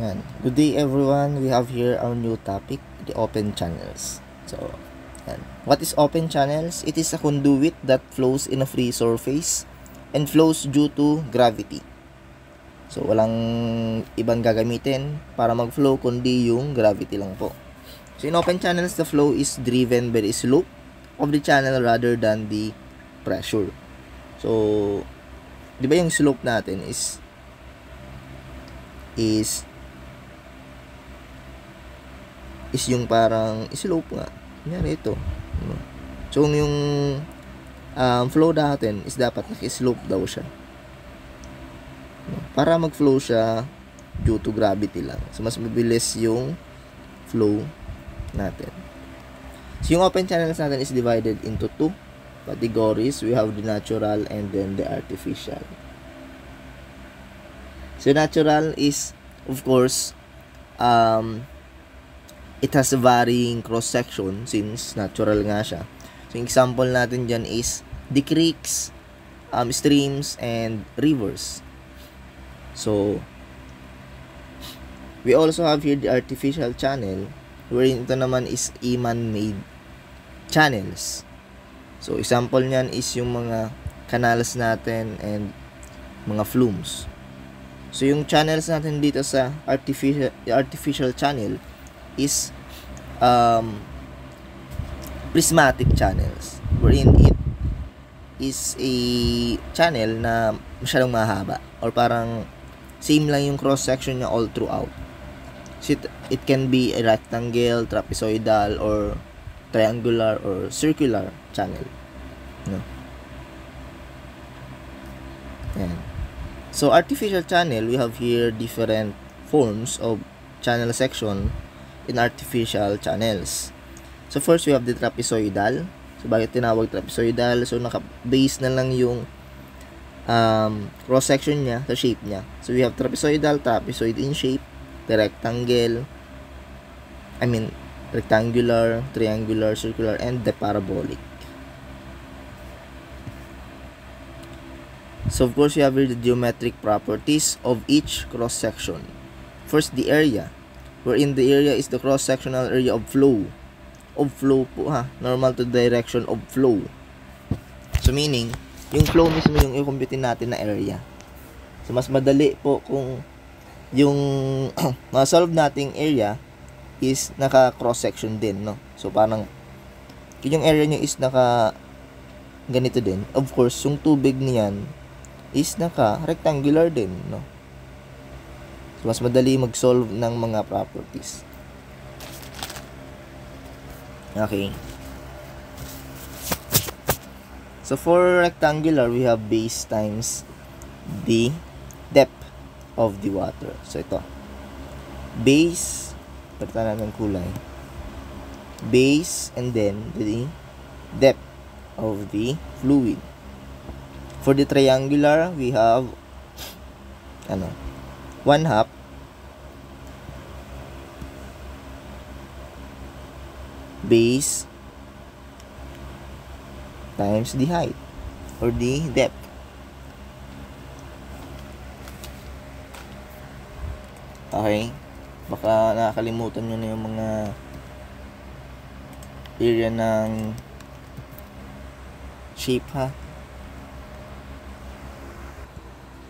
Yan. Good day everyone. We have here our new topic, the open channels. So, yan. What is open channels? It is a conduit that flows in a free surface and flows due to gravity. So, walang ibang gagamitin para mag-flow kundi yung gravity lang po. So, in open channels, the flow is driven by the slope of the channel rather than the pressure. So, di ba yung slope natin is yung parang slope nga. Kunyari ito. So, yung flow natin is dapat naki-slope daw siya. Para mag-flow siya due to gravity lang. So, mas mabilis yung flow natin. So, yung open channels natin is divided into two categories. We have the natural and then the artificial. So, natural is, of course, it has a varying cross-section since natural nga siya. So, yung example natin dyan is the creeks, streams, and rivers. So, we also have here the artificial channel, wherein ito naman is man-made channels. So, example niyan is yung mga canals natin and mga flumes. So, yung channels natin dito sa artificial channel is prismatic channels, wherein it is a channel na masyadong mahaba or parang same lang yung cross-section niya all throughout. So, it can be a rectangle, trapezoidal, or triangular, or circular channel. No? Yan. So, artificial channel, we have here different forms of channel section in artificial channels. So, first, we have the trapezoidal. So, bakit tinawag trapezoidal? So, naka-base na lang yung cross-section niya sa shape niya. So, we have trapezoidal, trapezoid in shape, the rectangular, triangular, circular, and the parabolic. So, of course, you have here the geometric properties of each cross-section. First, the area, wherein the area is the cross-sectional area of flow. Of flow po ha, normal to direction of flow. So, meaning, yung flow mismo yung i-compute natin na area. So, mas madali po kung yung ma-solve nating area is naka cross-section din, no? So, parang yung area nyo is naka ganito din. Of course, yung tubig niyan is naka rectangular din, no? So, mas madali mag-solve ng mga properties. Okay. So, for rectangular, we have base times the depth of the water. So, ito. Base, palitan natin ng kulay. Base, and then the depth of the fluid. For the triangular, we have 1/2 base times the height or the depth. Okay? Baka nakakalimutan nyo na yung mga area ng shape ha.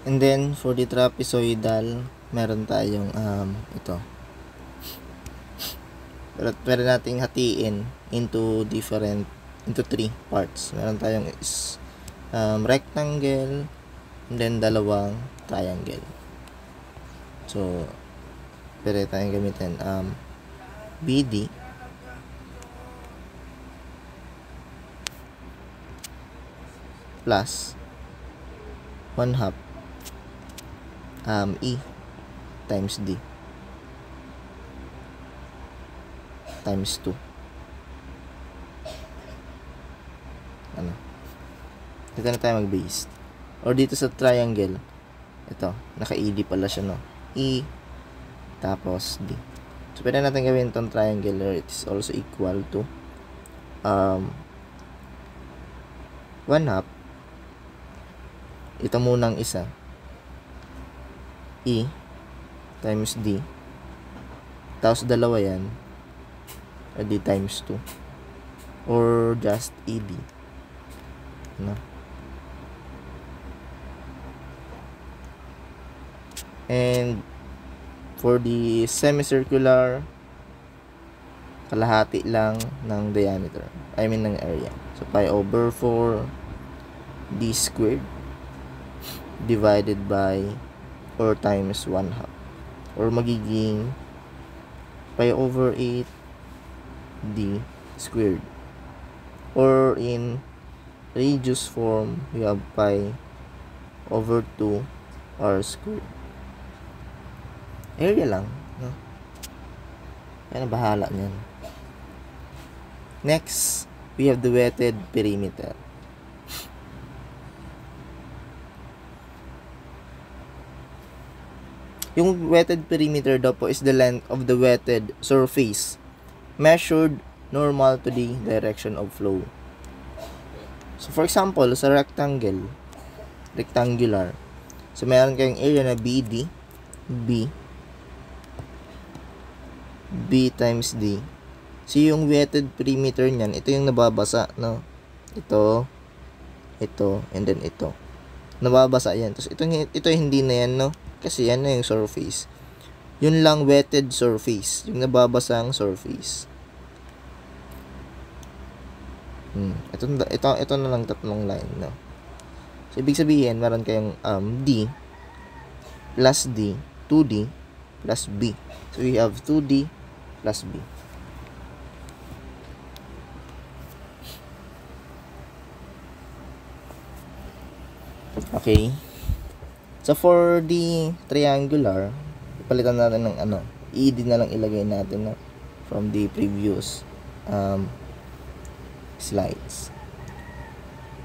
And then for the trapezoidal, meron tayong ito. Pero pwede nating hatiin into 3 parts. Meron tayong rectangle, and then dalawang triangle. So, pwede tayong gamitin BD plus 1/2 E times D times 2. Dito na tayo mag-base. Or dito sa triangle, ito, naka-ED pala siya, no? E, tapos D. So, pwede natin gawin itong triangular. It is also equal to 1/2. Ito munang isa. E times D. Tapos dalawa yan. D times 2. Or just ED. No? And for the semicircular, kalahati lang ng diameter. I mean ng area. So pi over 4 D squared divided by or times 1/2. Or magiging pi over 8 D squared. Or in radius form, we have pi over 2 R squared. Area lang, no? Kaya na bahala niyan. Next, we have the wetted perimeter. Yung wetted perimeter daw po is the length of the wetted surface measured normal to the direction of flow. So, for example, sa rectangular, so meron kayong area na BD, B times D. So, yung wetted perimeter niyan, ito yung nababasa, no? Ito, and then ito. Nababasa yan. Tapos, ito hindi na yan, no? Kasi yan na yung surface. Yun lang wetted surface. Yung nababasang surface. Ito na lang tatlong line, no? So, ibig sabihin, meron kayong D plus D, 2D plus B. So, we have 2D plus B. Okay. So, for the triangular, ipalitan natin ng ED na lang ilagay natin, no? From the previous slides.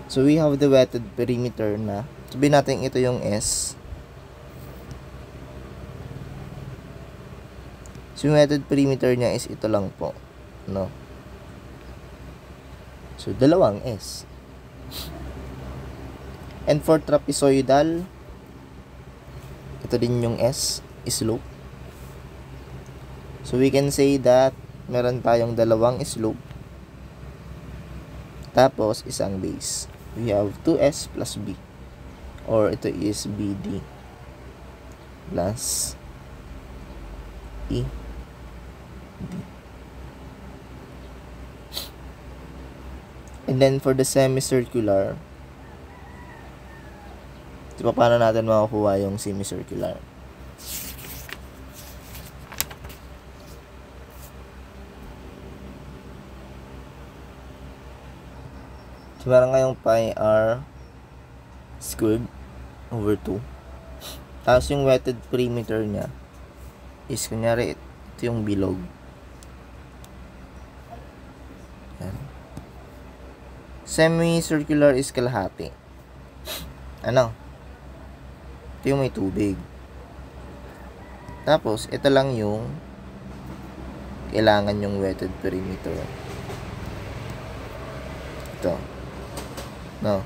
So, we have the wetted perimeter na. Sabihin natin ito yung S. So, yung wetted perimeter niya is ito lang po, no? So, dalawang S. And for trapezoidal, ito din yung S, slope. So, we can say that meron tayong dalawang slope. Tapos, isang base. We have 2S plus B. Or, ito is BD plus ED. And then, for the semicircular, so, paano natin makukuha yung semicircular? So, meron ngayong pi r squared over 2. Tapos, yung wetted perimeter niya is, kunyari, ito yung bilog. Yan. Semicircular is kalahati. Ano? Ito yung may tubig. Tapos, ito lang yung kailangan yung wetted perimeter. Ito. No.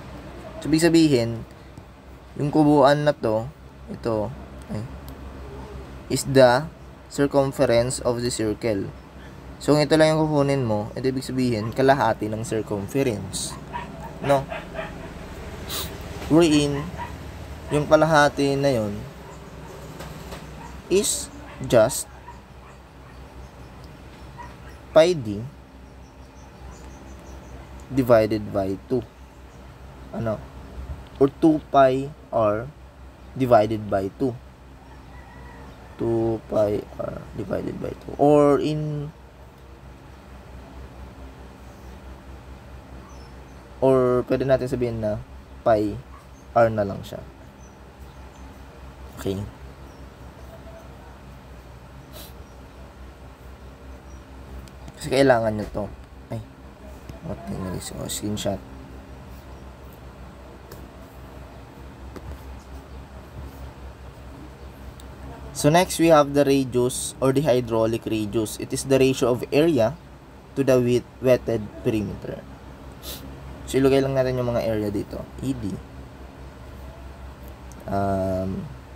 So, ibig sabihin, yung kubuan na to, ito, is the circumference of the circle. So, kung ito lang yung kukunin mo, ito ibig sabihin, kalahati ng circumference. No? Wherein, yung kalahati na yun is just pi d divided by 2. Ano? Or 2 pi r divided by 2. 2 pi r divided by 2. Or pwede natin sabihin na pi r na lang siya. Okay. Kasi kailangan nyo to. Ay. What is it? Screenshot. So next we have the radius or the hydraulic radius. It is the ratio of area to the wetted perimeter. So ilagay lang natin yung mga area dito. ED.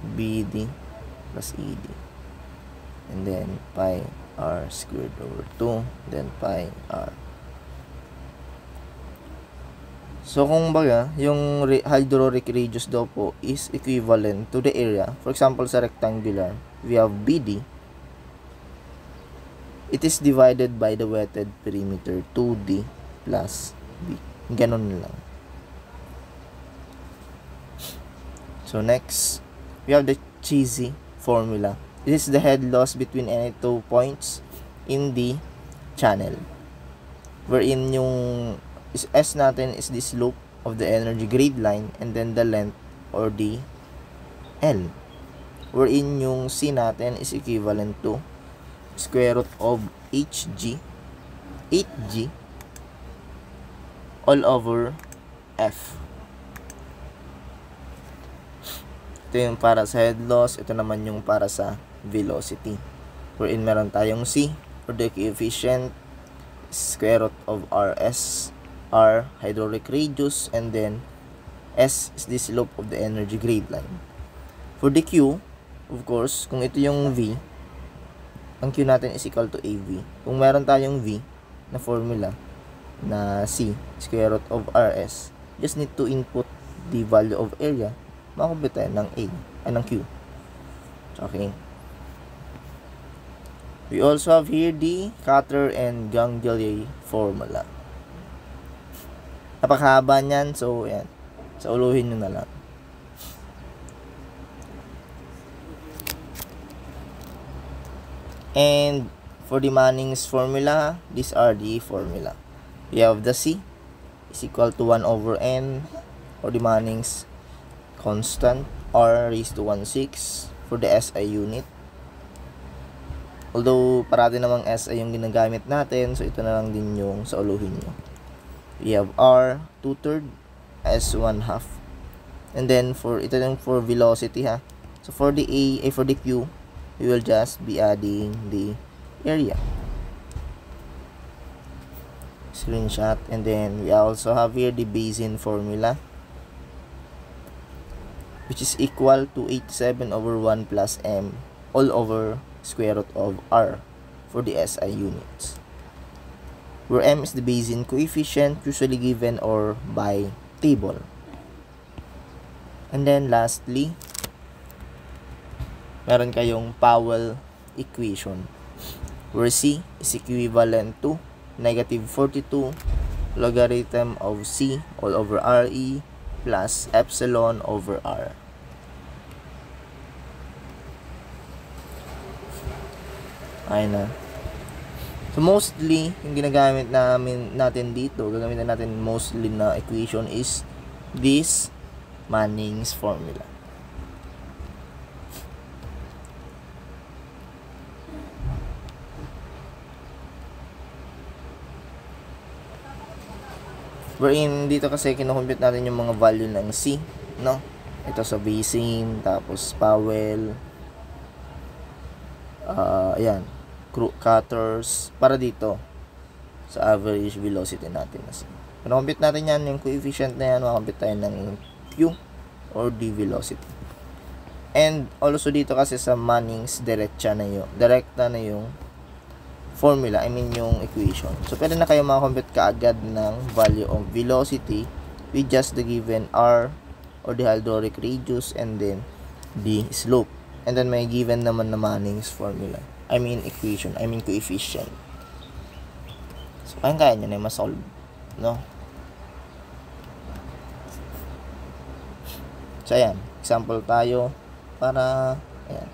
BD plus ED. and then pi r squared over 2, then pi r. So, kung baga, yung hydraulic radius daw po is equivalent to the area. For example, sa rectangular, we have BD. It is divided by the wetted perimeter 2D plus B. Ganon lang. So, next, we have the cheesy formula. This is the head loss between any two points in the channel. Wherein yung S natin is the slope of the energy grade line and then the length or the L. Wherein yung C natin is equivalent to square root of HG 8G all over F. Ito yung para sa head loss. Ito naman yung para sa velocity. Wherein meron tayong C or the coefficient square root of RS, R hydraulic radius, and then S is the slope of the energy grade line. For the Q, of course, kung ito yung V, ang Q natin is equal to AV. Kung meron tayong V na formula na C square root of RS, just need to input the value of area, makakompute tayo ng ng Q. Okay. We also have here the Carter and Ganglier formula. Napakahaba niyan, so yan. So, uluhin nyo na lang. And for the Manning's formula, these are the formula. We have the C is equal to 1 over N for the Manning's constant, R raised to 1/6 for the SI unit. Although, parati namang SI yung ginagamit natin, so ito na lang din yung sa uluhin nyo. We have R 2/3, S 1/2. And then for ito lang for velocity ha. So for the for the Q, we will just be adding the area. Screenshot, and then we also have here the Bayesian formula, which is equal to 87 over 1 plus M all over square root of R for the SI units, where M is the Bayesian coefficient usually given or by table. And then lastly, meron kayong Powell equation, where C is equivalent to negative 42 logarithm of C all over RE plus epsilon over R. Ayun na. So mostly, yung ginagamit natin dito, gagamitin natin mostly na equation is this Manning's formula. Wherein dito kasi kinukompute natin yung mga value ng C, no? Ito sa Bayesian, tapos Powell, ayan, cutters, para dito sa average velocity natin. Kung-compute natin yan, yung coefficient na yan, makakompute tayo ng Q or the velocity. And also dito kasi sa Manning's direkta na yung formula, I mean yung equation. So pwede na kayo makakompute kaagad ng value of velocity with just the given R or the hydraulic radius and then the slope. And then may given naman na Manning's formula. I mean equation, I mean coefficient. So, kaya nyo na yung ma-solve, no? So, ayan. Example tayo para, ayan.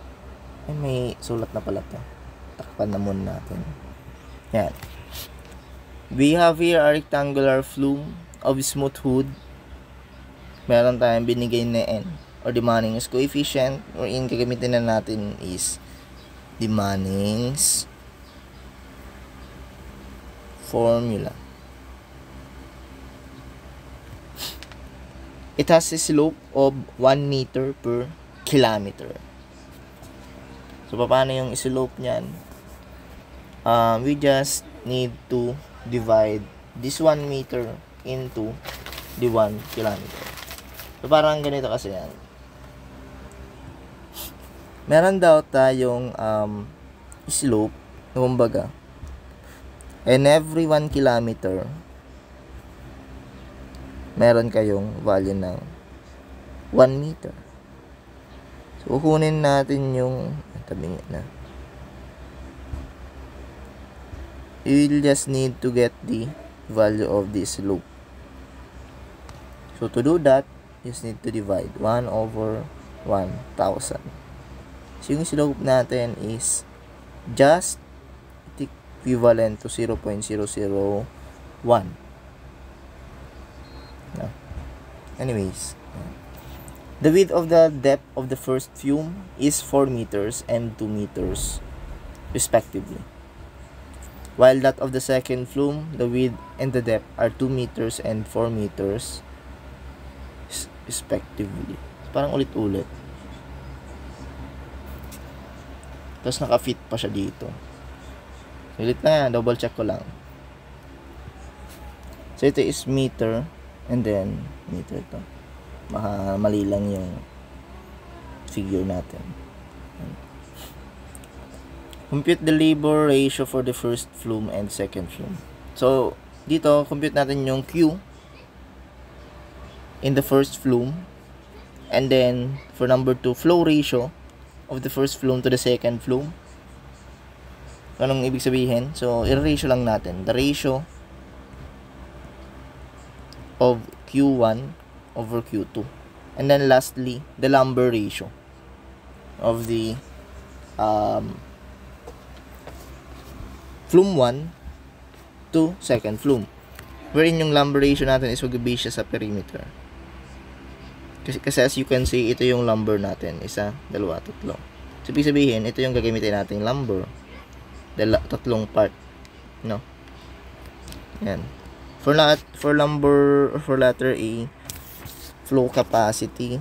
Ay, may sulat na pala ito. Takpan na muna natin. Ayan. We have here a rectangular flume of smooth hood. Meron tayong binigay na N or the Manning's coefficient, or in gagamitin na natin is the Manning's formula. It has a slope of 1 meter per kilometer. So, paano yung slope niyan? We just need to divide this 1 meter into the 1 kilometer. So, parang ganito kasi yan. Meron daw tayong slope, kumbaga, and every 1 kilometer, meron kayong value ng 1 meter. So, kukunin natin yung, tabi na. You'll just need to get the value of this slope. So, to do that, you just need to divide 1 over 1,000. So, yung slope natin is just equivalent to 0.001. No. Anyways, the width of the depth of the first flume is 4 meters and 2 meters, respectively. While that of the second flume, the width and the depth are 2 meters and 4 meters, respectively. Parang ulit-ulit. Tapos naka-fit pa siya dito. Ulit na yan, double check ko lang. So ito is meter and then meter to. Mali lang yung figure natin. Compute the labor ratio for the first flume and second flume. So dito, compute natin yung Q in the first flume, and then for number 2, flow ratio of the first flume to the second flume. Anong ibig sabihin? So, i-ratio lang natin. The ratio of Q1 over Q2. And then lastly, the lumber ratio of the flume 1 to second flume. Wherein yung lumber ratio natin is mag-base siya sa perimeter. Kasi as you can see, ito yung lumber natin. 1, 2, 3. So, ibig sabihin, ito yung gagamitin nating lumber. Tatlong part, no? Yan. For lumber, for letter A, flow capacity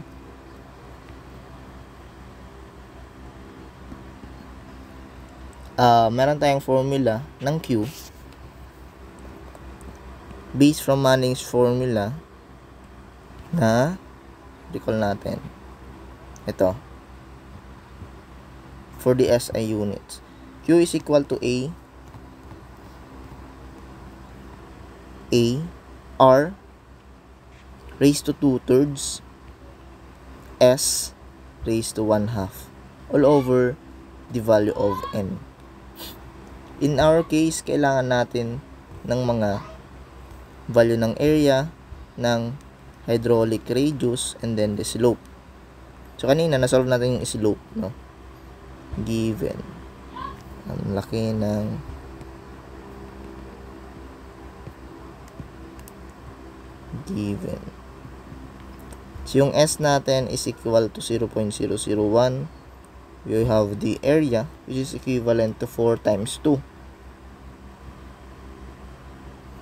meron tayong formula ng Q based from Manning's formula na recall natin ito for the SI units. Q is equal to A R raised to 2/3 S raised to 1/2 all over the value of N. In our case, kailangan natin ng mga value ng area, ng hydraulic radius, and then the slope. So, kanina, nasolve natin yung slope, no? Given. Ang laki ng given. So, yung S natin is equal to 0.001. We have the area, which is equivalent to 4 times 2.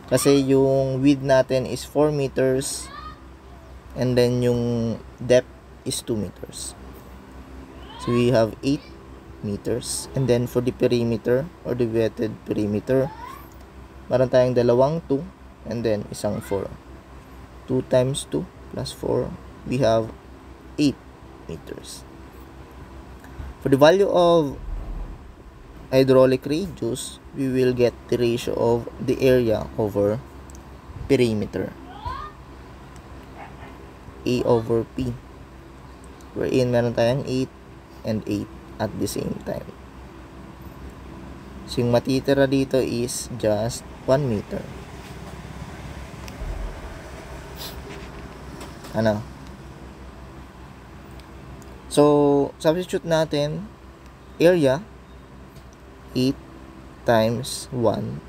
Kasi yung width natin is 4 meters and then yung depth is 2 meters. So we have 8 meters. And then for the perimeter or the wetted perimeter, meron tayong dalawang 2 and then isang 4. 2 times 2 plus 4, we have 8 meters. For the value of hydraulic radius, we will get the ratio of the area over perimeter, A over P, wherein meron tayong 8 and 8 at the same time. So yung matitira dito is just 1 meter. Ano? So substitute natin area 8 times 1,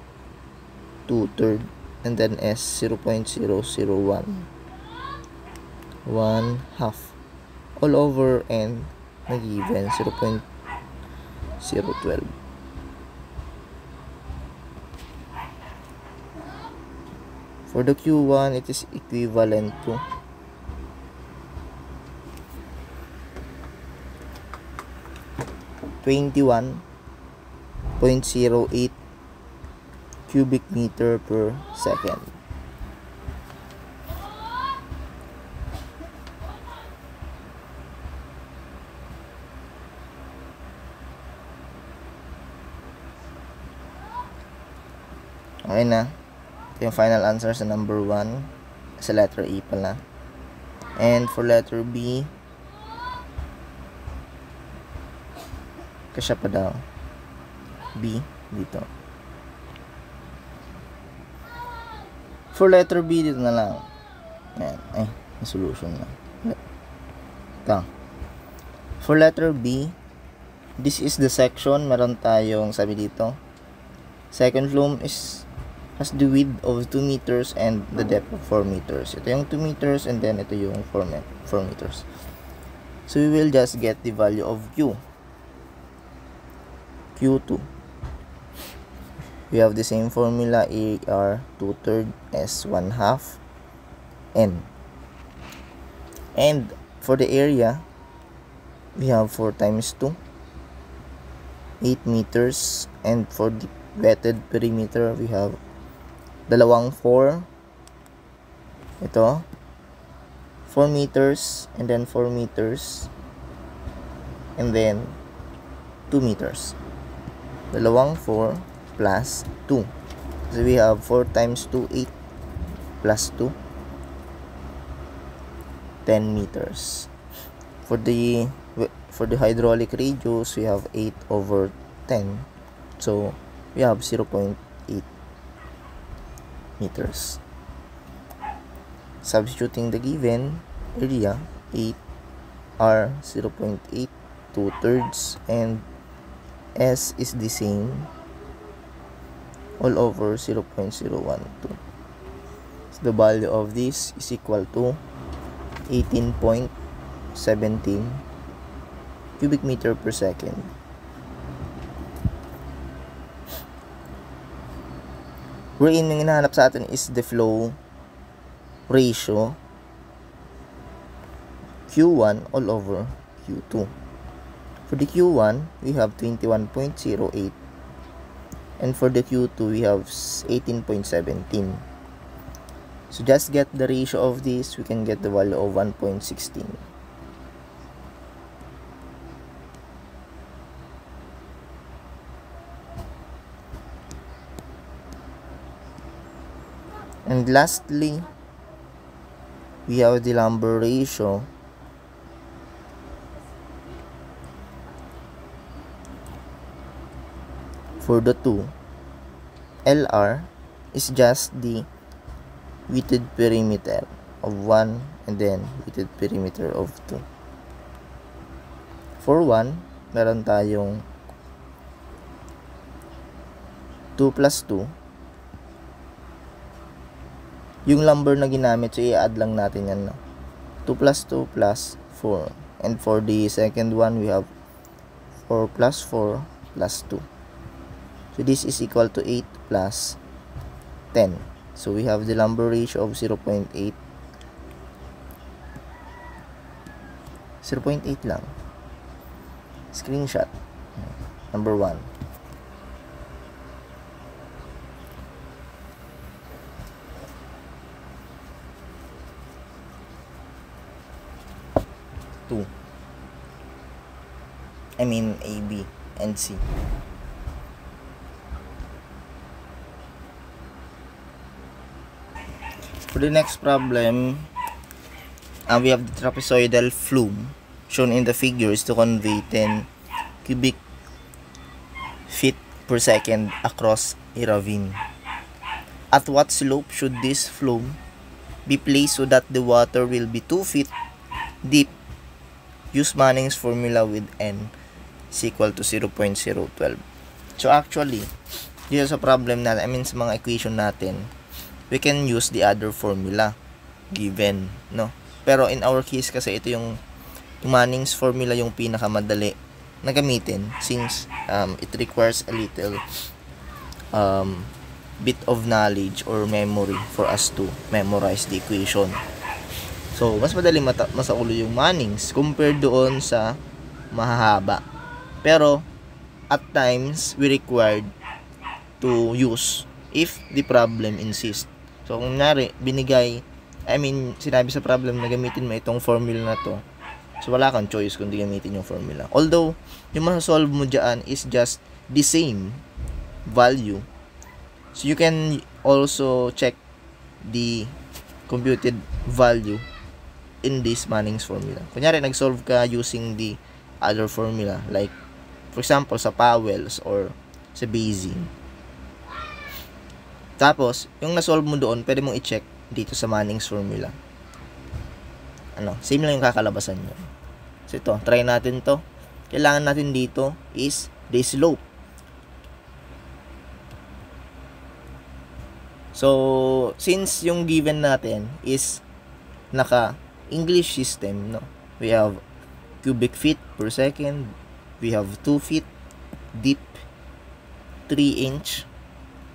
2/3, and then S 0.001, 1/2 all over N na given 0.012. For the Q1, it is equivalent to 21.08 cubic meter per second. Okay na. Ito yung final answer sa number 1. Sa letter A pala. And for letter B, kasya pa daw. B, dito. For letter B, dito na lang. Ayan. Ay, may solution na. Ito. For letter B, this is the section. Meron tayong, sabi dito, second flume has the width of 2 meters and the depth of 4 meters. Ito yung 2 meters and then ito yung 4 meters. So, we will just get the value of Q. Q2. We have the same formula, AR 2/3 S 1/2 N. And for the area, we have 4 times 2, 8 meters. And for the wetted perimeter, we have dalawang 4. Ito, 4 meters, and then 4 meters, and then 2 meters. Dalawang 4 plus 2. So we have 4 times 2, 8 plus 2, 10 meters. For the hydraulic radius, we have 8 over 10. So we have 0.8 meters. Substituting the given area, 8 R 0.8 2/3, and S is the same all over 0.012. So the value of this is equal to 18.17 cubic meter per second. Wherein yung hinahanap sa atin is the flow ratio Q1 all over Q2. For the Q1, we have 21.08, and for the Q2, we have 18.17. So just get the ratio of this, we can get the value of 1.16. And lastly, we have the lumber ratio for the two. LR is just the weighted perimeter of 1 and then weighted perimeter of 2. For 1, meron tayong 2 plus 2. Yung lumber na ginamit, so i-add lang natin yan. 2 plus 2 plus 4. And for the second one, we have 4 plus 4 plus 2. So this is equal to 8 plus 10. So we have the lumber ratio of 0.8. 0.8 lang. Screenshot. Number 1. A, B, and C. For the next problem, we have the trapezoidal flume shown in the figure is to convey 10 cubic feet per second across a ravine. At what slope should this flume be placed so that the water will be 2 feet deep? Use Manning's formula with N is equal to 0.012. So actually, dito sa problem natin, sa mga equation natin, we can use the other formula given, no? Pero in our case kasi ito yung Manning's formula yung pinakamadali na gamitin since it requires a little bit of knowledge or memory for us to memorize the equation. So, mas madali masaulo yung Manning's compared doon sa mahahaba. Pero, at times, we required to use if the problem insists. So, kung nari, sinabi sa problem na gamitin mo itong formula na to. So, wala kang choice kundi gamitin yung formula. Although, yung masasolve mo dyan is just the same value So you can also check the computed value in this Manning's formula. Kunyari, nag-solve ka using the other formula, like, for example, sa Powell's or sa Bayesian. Tapos, yung na-solve mo doon, pwede mong i-check dito sa Manning's formula. Same lang yung kakalabasan nyo. So ito, try natin to. Kailangan natin dito is the slope. So, since yung given natin is naka-English system, no? We have cubic feet per second. We have 2 feet deep, 3 inch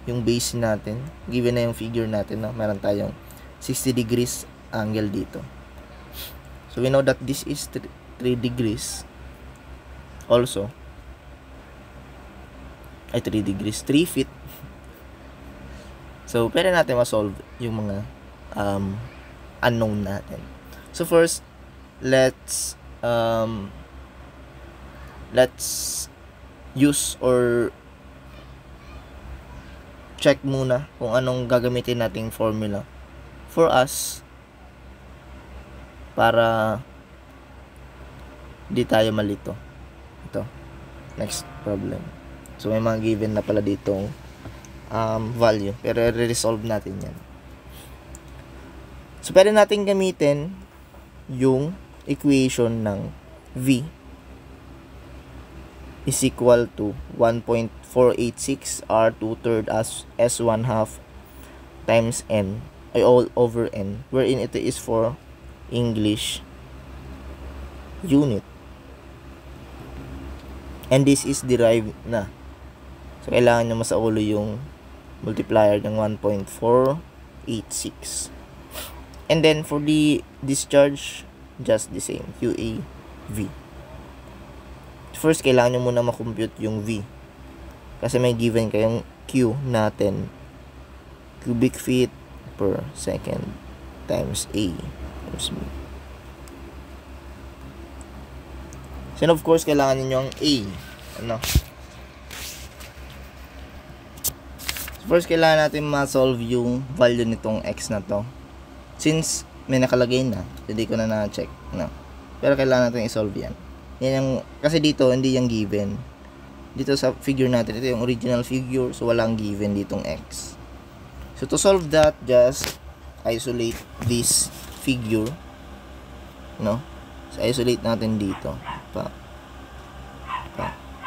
yung base natin. Given na yung figure natin, no? Meron tayong 60 degrees angle dito. So, we know that this is 3 degrees. Also, 3 degrees, 3 feet. So, pwede natin ma-solve yung mga unknown natin. So, first, let's use or check muna kung anong gagamitin nating formula for us para di tayo malito. Ito, next problem. So, may mga given na pala ditong value, pero re-resolve natin yan. So, pwede natin gamitin yung equation ng V is equal to 1.486 R 2/3 as S1 half times N, ay all over N, wherein ito is for English unit. And this is derived na. So, kailangan nyo masaulo yung multiplier ng 1.486. And then, for the discharge, just the same, QAV. First, kailangan nyo muna makompute yung V. Kasi may given kayong Q natin. Cubic feet per second times A times B. So, of course, kailangan nyo yung A. First, kailangan natin ma-solve yung value nitong x na to. Since may nakalagay na, hindi ko na na-check. Pero kailangan natin i-solve yan. Kasi dito, hindi yung given. Dito sa figure natin, ito yung original figure. So, walang given ditong x. So, to solve that, just isolate this figure. So, isolate natin dito.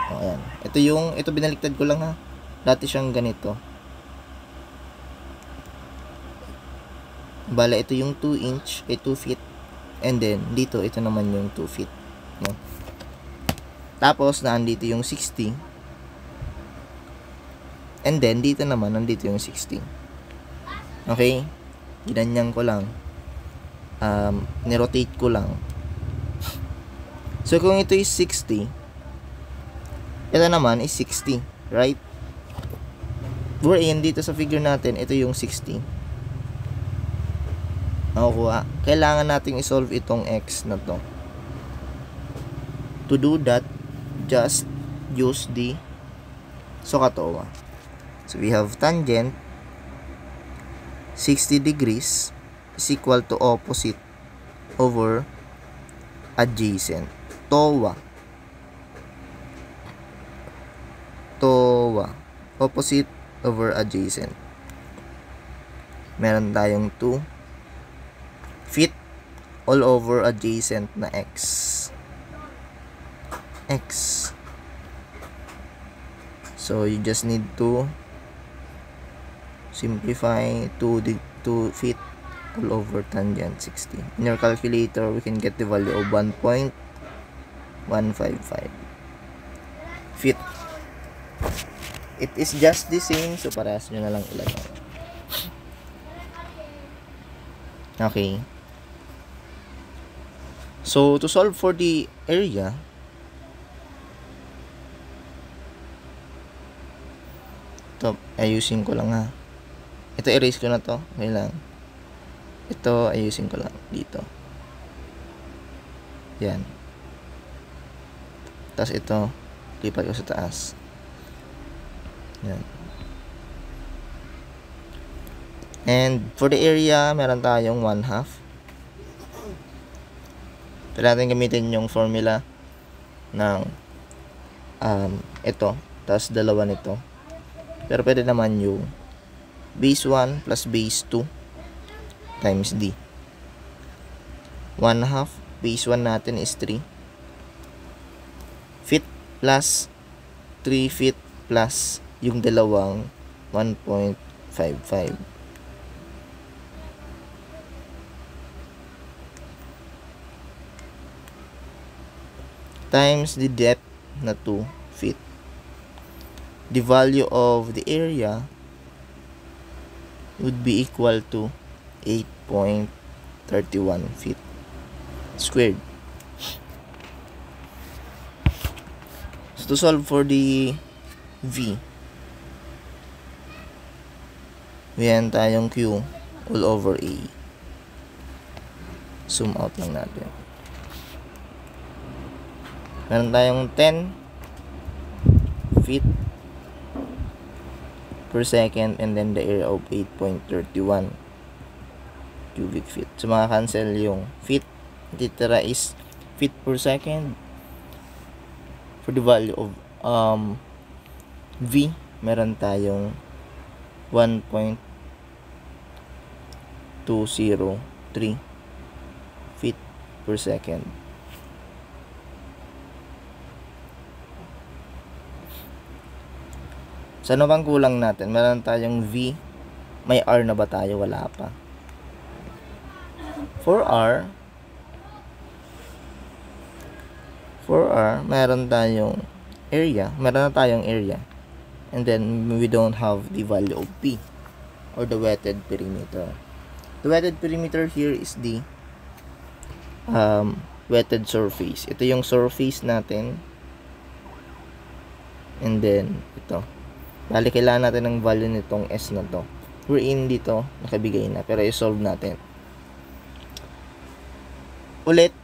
Ayan. Ito binaliktad ko lang, ha. Dati siyang ganito. Bala, ito yung 2 inch, 2 feet. And then, dito, ito naman yung 2 feet. Tapos, nandito yung 60. And then, dito naman, nandito yung 60. Okay? Ginanyan ko lang. Nirotate ko lang. So, kung ito is 60, ito naman is 60. Right? Wherein, dito sa figure natin, ito yung 60. Nakukuha. Kailangan nating isolve itong x na to. To do that, just use the SOHCAHTOA. So, we have tangent 60 degrees is equal to opposite over adjacent. TOA. Opposite over adjacent. Meron tayong 2 feet all over adjacent na x. So, you just need to simplify 2 feet all over tangent 60. In your calculator, we can get the value of 1.155 feet. It is just the same, so parehas nyo na lang ilagay. Okay. So, to solve for the area, ito, ayusin ko lang, ha. Ito, erase ko na to. Okay lang. Ito, ayusin ko lang dito. Yan. Tapos ito, lipat ko sa taas. Yan. And for the area, meron tayong 1/2. Pwede natin gamitin yung formula ng ito, tapos dalawa nito. Pero pwede naman yung base 1 plus base 2 times D. 1/2, base 1 natin is 3. Feet plus 3 feet plus yung dalawang 1.55. Times the depth na 2 feet. The value of the area would be equal to 8.31 feet squared. So to solve for the V, yan tayong Q all over A. Zoom out lang natin. Meron tayong 10 feet per second and then the area of 8.31 cubic feet. So makakancel yung feet. Titira is feet per second. For the value of V, meron tayong 1.203 feet per second. So, ano bang kulang natin? Meron tayong V. May R na ba tayo? Wala pa. For R, meron tayong area. Meron na tayong area. And then, we don't have the value of P or the wetted perimeter. The wetted perimeter here is the wetted surface. Ito yung surface natin. And then, ito. Bali, kailangan natin ng value nitong S na to. We're in dito, nakabigay na. Pero i-solve natin. Ulit,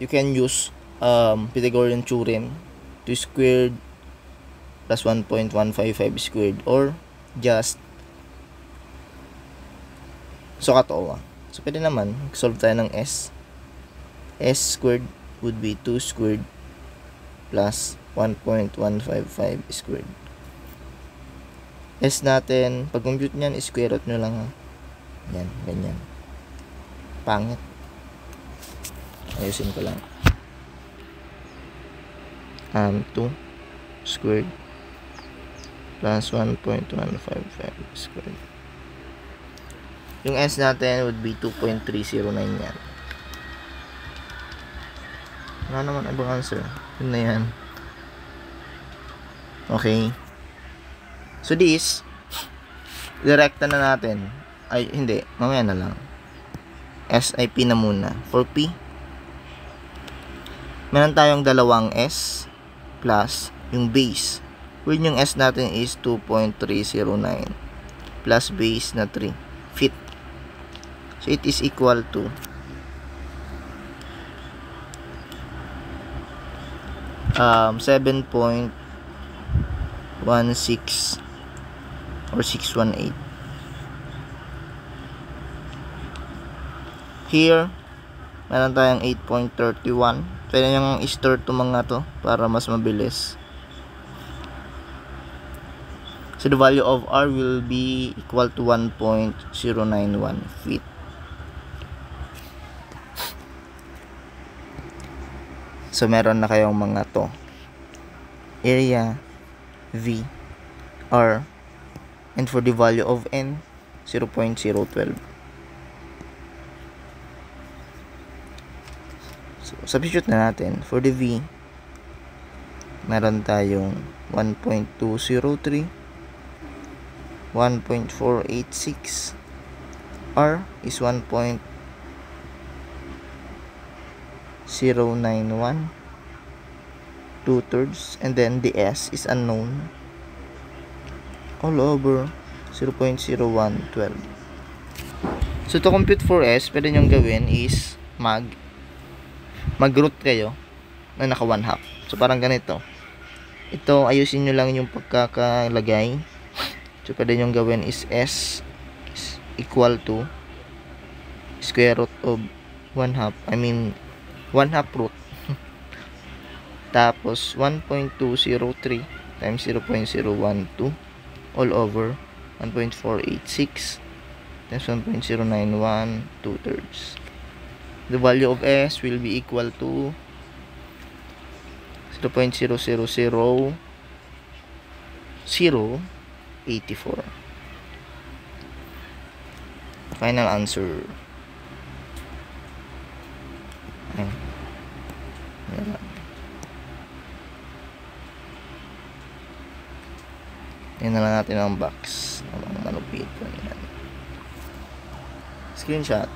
you can use Pythagorean theorem. 2 squared plus 1.155 squared. Or just sukat o. So, pwede naman, solve tayo ng S. S squared would be 2 squared plus 1.155 squared. S natin, pag compute nyan, square root nyo lang ha. Yan, ganyan. Pangit. Ayusin ko lang. 2 squared plus 1.155 squared. Yung S natin would be 2.309 yan. Wala naman ibang answer. Yun na yan. Okay. So this, direkta na natin. Ay, hindi. Mamaya na lang. S ay P na muna. For P, meron tayong dalawang S plus yung base. When yung S natin is 2.309 plus base na 3 feet. So it is equal to 7.16 or 618. Here, meron tayong 8.31. Pwede nyo i-store to mga to para mas mabilis. So the value of R will be equal to 1.091 feet. So meron na kayong mga to. Area, V, R, and for the value of N, 0.012. So, substitute na natin. For the V, meron tayong 1.203, 1.486, R is 1.091, 2/3, and then the S is unknown, all over 0.0112. So to compute for S, pwede nyong gawin is mag-root kayo na naka 1/2. So parang ganito. Ito, ayusin nyo lang yung pagkakalagay. So pwede nyong gawin is S equal to square root of 1/2. I mean, 1/2 root. Tapos, 1.203 times 0.012 all over 1.486 times 1.091 2/3. The value of S will be equal to 0.0000084. Final answer. Ayan. Ayan. Tingnan na lang natin ang box. Ang manupit. Screenshot.